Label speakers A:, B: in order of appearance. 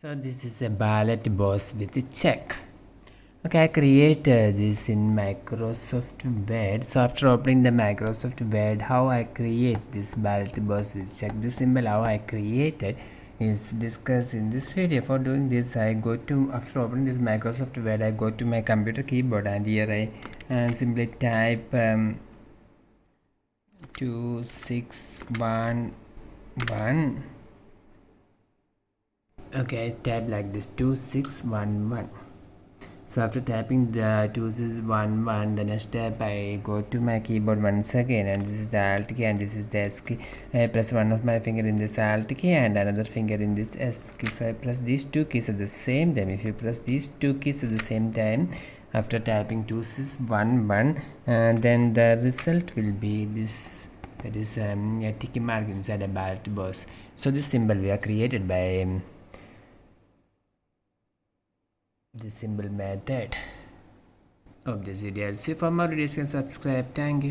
A: So this is a ballot box with a check. Okay, I created this in Microsoft Word. So after opening the Microsoft Word, how I create this ballot box with check, this symbol how I created is discussed in this video. For doing this, I go to, after opening this Microsoft Word, I go to my computer keyboard, and here I simply type 2611. Okay, I type like this 2611. So after typing the 2611, the next step I go to my keyboard once again, and this is the Alt key and this is the S key. I press one of my finger in this Alt key and another finger in this S key. So I press these two keys at the same time. If you press these two keys at the same time after typing 2611, then the result will be this. That is a tick mark inside a ballot box. So this symbol we are created by the symbol method of this video. See for more videos, you can subscribe. Thank you.